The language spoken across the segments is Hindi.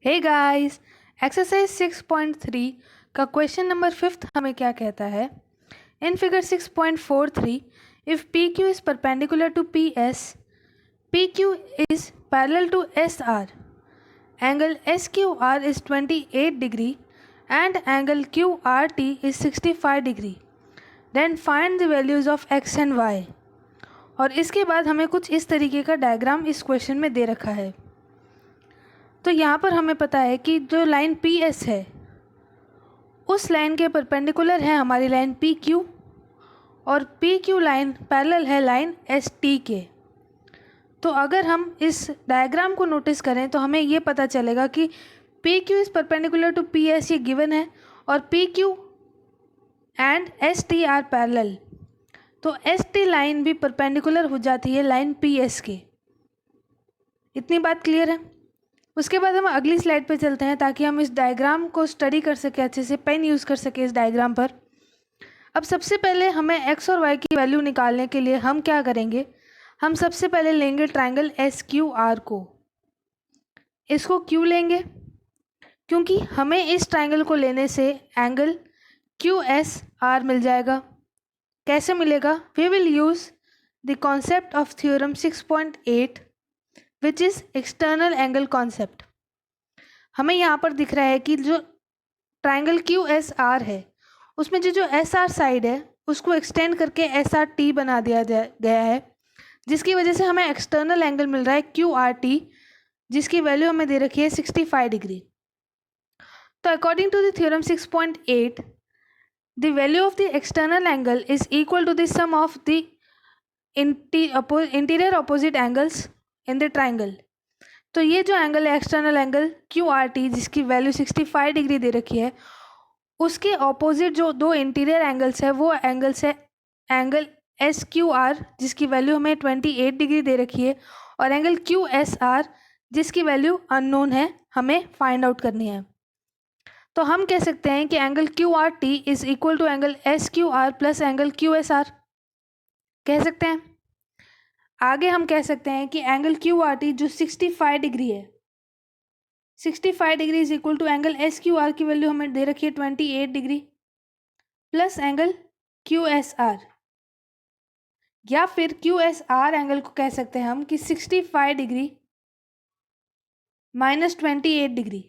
हे गाइस, एक्सरसाइज 6.3 का क्वेश्चन नंबर 5 हमें क्या कहता है। In figure 6.43 if P Q is perpendicular to P S, P Q is parallel to S R, angle S Q R is 28 degree and angle Q R T is 65 degree, then find the values of x and y. और इसके बाद हमें कुछ इस तरीके का डायग्राम इस क्वेश्चन में दे रखा है। तो यहाँ पर हमें पता है कि जो लाइन पी एस है उस लाइन के परपेंडिकुलर है हमारी लाइन पी क्यू, और पी क्यू लाइन पैरेलल है लाइन एस टी के। तो अगर हम इस डायग्राम को नोटिस करें तो हमें ये पता चलेगा कि P Q is perpendicular to P S, ये गिवन है, और P Q and S T R parallel. तो एस टी लाइन भी परपेंडिकुलर हो जाती है लाइन पी एस के। इतनी बात क्लियर है। उसके बाद हम अगली स्लाइड पे चलते हैं ताकि हम इस डायग्राम को स्टडी कर सकें, अच्छे से पेन यूज़ कर सकें इस डायग्राम पर। अब सबसे पहले हमें एक्स और वाई की वैल्यू निकालने के लिए हम क्या करेंगे, हम सबसे पहले लेंगे ट्राइंगल एस क्यू आर को। इसको क्यों लेंगे? क्योंकि हमें इस ट्राइंगल को लेने से एंगल क्यू एस आर मिल जाएगा। कैसे मिलेगा? We will use the concept of theorem 6.8 which is external angle concept. हमें यहाँ पर दिख रहा है कि जो ट्राइंगल क्यू एस आर है उसमें जो एस आर साइड है उसको एक्सटेंड करके एस आर टी बना दिया गया है, जिसकी वजह से हमें एक्सटर्नल एंगल मिल रहा है क्यू आर टी, जिसकी वैल्यू हमें दे रखी है 65 डिग्री। तो according to the theorem 6.8 the value of the external angle is equal to the sum of the interior opposite angles in the triangle. तो ये जो एंगल है external angle Q R T, जिसकी वैल्यू 65 डिग्री दे रखी है, उसके ऑपोजिट जो दो इंटीरियर एंगल्स है वो एंगल्स है एंगल एस क्यू आर, जिसकी वैल्यू हमें 28 डिग्री दे रखी है, और एंगल क्यू एस आर, जिसकी वैल्यू अननोन है, हमें फाइंड आउट करनी है। तो हम कह सकते हैं कि angle Q R T is equal to angle S Q R plus angle Q S R कह सकते हैं। आगे हम कह सकते हैं कि एंगल क्यू आर टी जो 65 डिग्री है, 65 degree is equal to angle S Q R की वैल्यू हमें दे रखी है 28 degree plus angle Q S R, या फिर क्यू एस आर एंगल को कह सकते हैं हम कि 65 डिग्री माइनस 28 डिग्री।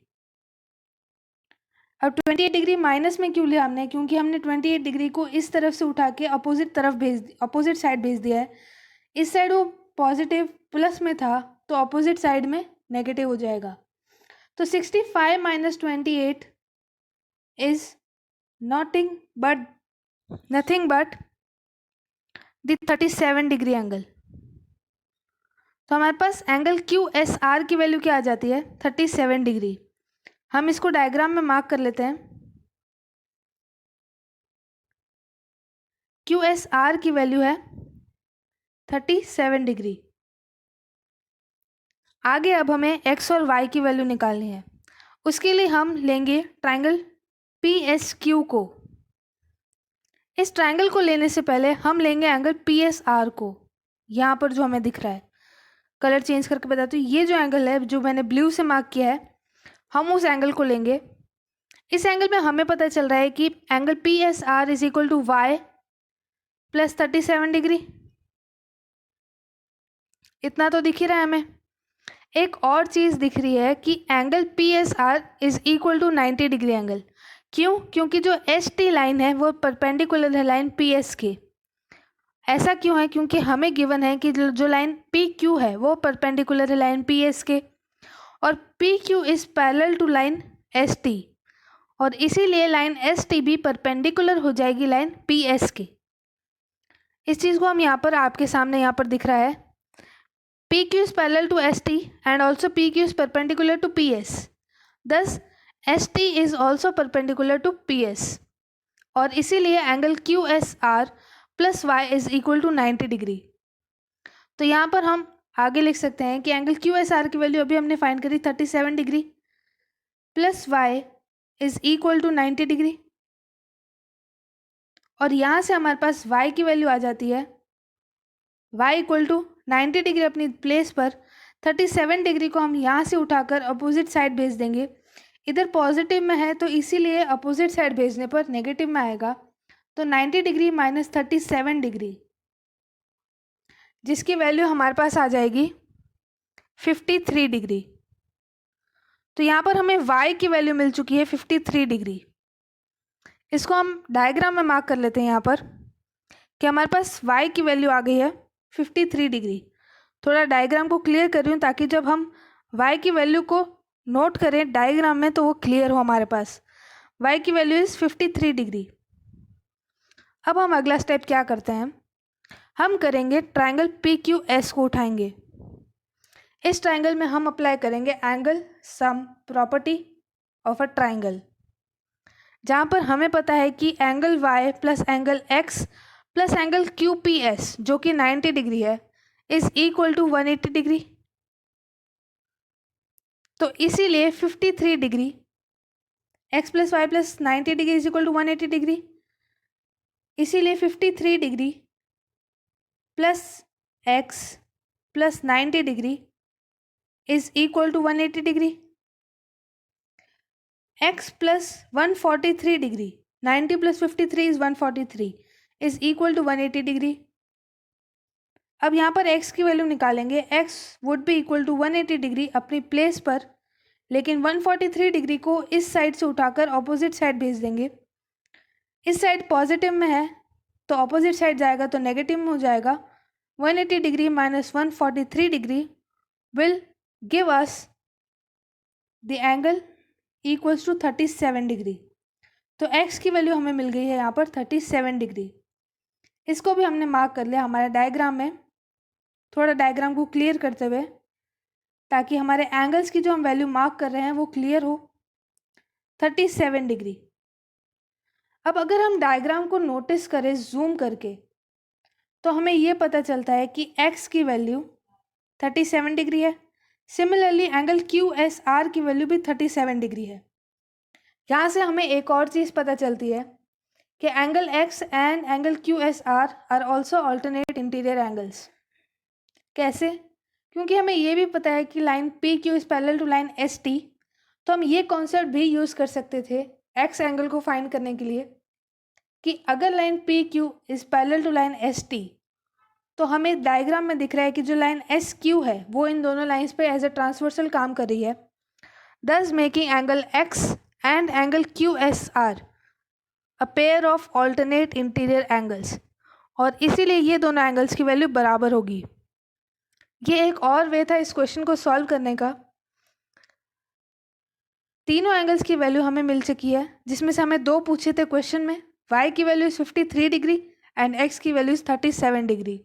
अब 28 डिग्री माइनस में क्यों लिया हमने? क्योंकि हमने 28 डिग्री को इस तरफ से उठा के अपोजिट साइड भेज दिया है। इस साइड वो पॉजिटिव प्लस में था तो अपोजिट साइड में नेगेटिव हो जाएगा। तो 65 minus 28 is nothing but the 37 degree angle. तो हमारे पास एंगल क्यू एस आर की वैल्यू क्या आ जाती है? 37 डिग्री। हम इसको डायग्राम में मार्क कर लेते हैं। क्यू एस आर की वैल्यू है 37 डिग्री। आगे अब हमें एक्स और वाई की वैल्यू निकालनी है। उसके लिए हम लेंगे ट्राइंगल पी एस क्यू को। इस ट्राइंगल को लेने से पहले हम लेंगे एंगल पी एस आर को। यहाँ पर जो हमें दिख रहा है, कलर चेंज करके बताती हूँ, ये जो एंगल है जो मैंने ब्लू से मार्क किया है, हम उस एंगल को लेंगे। इस एंगल में हमें पता चल रहा है कि angle P S R is equal to y plus 37 degree. इतना तो दिख ही रहा है हमें। एक और चीज़ दिख रही है कि angle P S R is equal to 90 degree angle. क्यों? क्योंकि जो एस टी लाइन है वो परपेंडिकुलर है लाइन पी एस के। ऐसा क्यों है? क्योंकि हमें गिवन है कि जो लाइन पी क्यू है वो परपेंडिकुलर है लाइन पी एस के, और P Q is parallel to line S T, और इसीलिए लाइन एस टी भी परपेंडिकुलर हो जाएगी लाइन पी एस के। इस चीज़ को हम यहाँ पर आपके सामने यहाँ पर दिख रहा है, P Q is parallel to S T and also P Q is perpendicular to P S, thus S T is also perpendicular to P S, और इसीलिए angle Q S R plus Y is equal to 90 degree. तो यहाँ पर हम आगे लिख सकते हैं कि एंगल क्यू एस आर की वैल्यू अभी हमने फाइंड करी 37 degree plus Y is equal to 90 degree, और यहाँ से हमारे पास y की वैल्यू आ जाती है y इक्वल टू 90 डिग्री अपनी प्लेस पर 37 डिग्री को हम यहाँ से उठाकर अपोजिट साइड भेज देंगे। इधर पॉजिटिव में है तो इसीलिए अपोजिट साइड भेजने पर नेगेटिव में आएगा। तो 90 डिग्री माइनस 37 डिग्री, जिसकी वैल्यू हमारे पास आ जाएगी 53 डिग्री। तो यहाँ पर हमें y की वैल्यू मिल चुकी है 53 डिग्री। इसको हम डायग्राम में मार्क कर लेते हैं यहाँ पर कि हमारे पास y की वैल्यू आ गई है 53 डिग्री। थोड़ा डायग्राम को क्लियर कर रही हूँ ताकि जब हम y की वैल्यू को नोट करें डायग्राम में तो वो क्लियर हो हमारे पास। y की वैल्यू इज़ 53 डिग्री। अब हम अगला स्टेप क्या करते हैं, हम करेंगे ट्रायंगल PQS को उठाएंगे। इस ट्रायंगल में हम अप्लाई करेंगे angle sum property of a triangle, जहाँ पर हमें पता है कि angle y plus angle x plus angle QPS जो कि 90 डिग्री है इज इक्वल टू 180 डिग्री। तो इसीलिए 53 degree x plus y plus 90 degree is equal to 180 degree. इसीलिए 53 degree plus x plus 90 degree is equal to 180 degree. x plus 143 degree, 90 plus 53 is 143 is equal to 180 degree. अब यहाँ पर x की वैल्यू निकालेंगे, x would be equal to 180 degree अपनी प्लेस पर, लेकिन 143 डिग्री को इस साइड से उठाकर ऑपोजिट साइड भेज देंगे। इस साइड पॉजिटिव में है तो ऑपोजिट साइड जाएगा तो नेगेटिव में हो जाएगा। 180 degree minus 143 degree will give us the angle equals to 37 degree. तो x की वैल्यू हमें मिल गई है यहाँ पर 37 डिग्री। इसको भी हमने मार्क कर लिया हमारे डायग्राम में, थोड़ा डायग्राम को क्लियर करते हुए ताकि हमारे एंगल्स की जो हम वैल्यू मार्क कर रहे हैं वो क्लियर हो। 37 डिग्री। अब अगर हम डायग्राम को नोटिस करें जूम करके तो हमें ये पता चलता है कि x की वैल्यू 37 डिग्री है। सिमिलरली एंगल QSR की वैल्यू भी 37 डिग्री है। यहाँ से हमें एक और चीज़ पता चलती है कि angle x and angle QSR R also alternate interior angles. कैसे? क्योंकि हमें ये भी पता है कि line PQ is parallel to line ST, तो हम ये कॉन्सेप्ट भी यूज़ कर सकते थे x एंगल को फाइंड करने के लिए कि अगर line PQ is parallel to line ST तो हमें डायग्राम में दिख रहा है कि जो लाइन SQ है वो इन दोनों लाइंस पे एज अ ट्रांसवर्सल काम कर रही है, दस making angle x and angle QSR a pair of alternate interior angles, और इसीलिए ये दोनों एंगल्स की वैल्यू बराबर होगी। ये एक और वे था इस क्वेश्चन को सॉल्व करने का। तीनों एंगल्स की वैल्यू हमें मिल चुकी है, जिसमें से हमें दो पूछे थे क्वेश्चन में। y की value is 53 degree and x की वैल्यू इज 37 डिग्री।